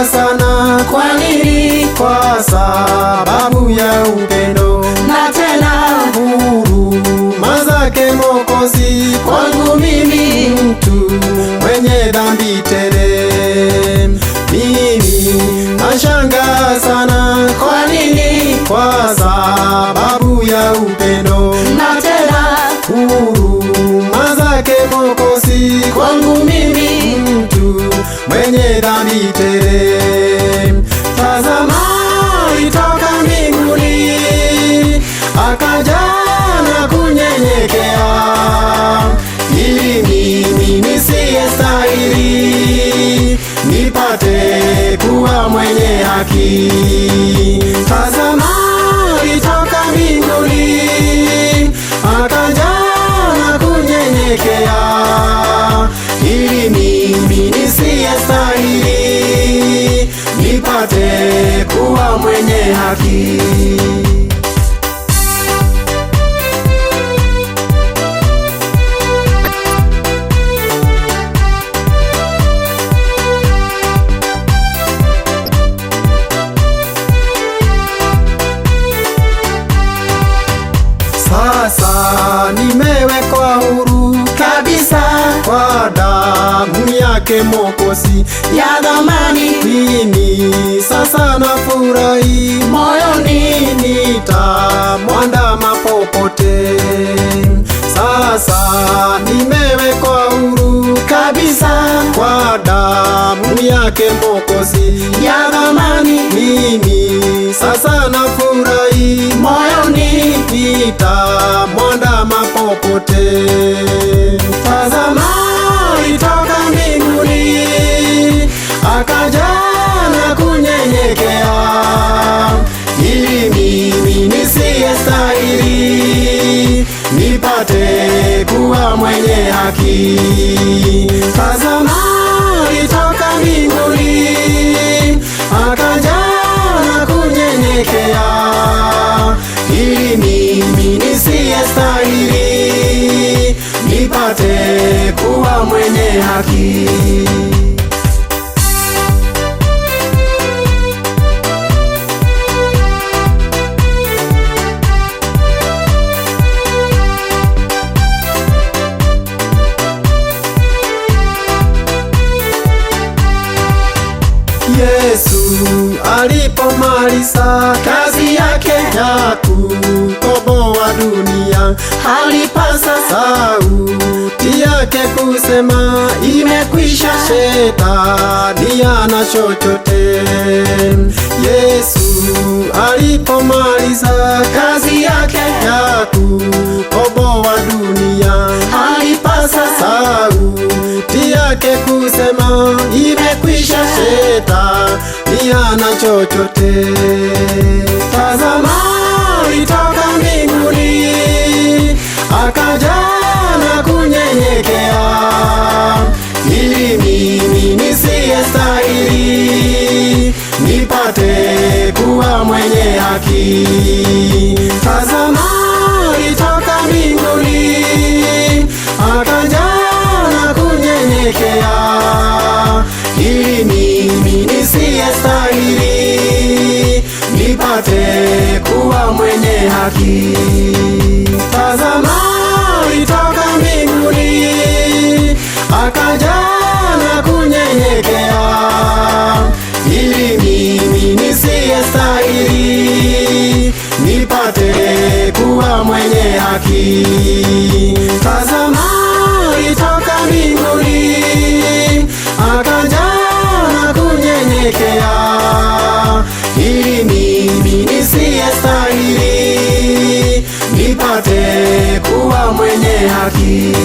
sana. Kwa nini? Kwa sababu ya upendo Na tena huruma zake Mwokozi kwangu mimi, mtu mwenye dhambi tele. Mimi nashangaa sana. kwa nini? Kwa sababu ya upendo Na tena huruma zake Mwokozi kwangu mimi, mtu mwenye dhambi tele. Tazama, alitoka mbinguni akaja na kunyenyekea, ili mimi nisiyestahili nipate kuwa mwenye haki. Tazama, alitoka mbinguni akaja na kunyenyekea, ili mimi nisiyestahili nipate kuwa mwenye haki. Sasa nimewekwa huru kabisa kwa damu yake Mwokozi ya dhamani, mimi sasa nafurahi, moyoni nitamwandama popote. Sasa nimewekwa huru kabisa kwa damu yake Mwokozi ya dhamani, mimi sasa nafurahi, moyoni nitamwandama popote. Tazama, alitoka mbinguni akaja na kunyenyekea, ili mimi nisiyestahili nipate kuwa mwenye haki. Tazama, alitoka mbinguni akaja na kunyenyekea, ili mimi nisiyestahili nipate kuwa mwenye haki. Yesu alipomaliza kazi yake ya kukomboa dunia, alipasa sauti yake kusema imekwisha, shetani hana chochote. Yesu alipomaliza kazi yake ya kukomboa dunia, alipasa sauti yake kusema imekwisha, shetani hana chochote. Tazama, alitoka mbinguni akaja na kunyenyekea, ili mimi nisiyestahili nipate kuwa mwenye haki. Tazama, alitoka mbinguni akaja na kunyenyekea, ili mimi nisiyestahili nipate kuwa mwenye haki. Tazama, alitoka mbinguni akaja na kunyenyekea, ili mimi nisiyestahili nipate kuwa mwenye haki. Tazama, alitoka mbinguni akaja na kunyenyekea, ili mimi nisiyestahili nipate kuwa mwenye haki.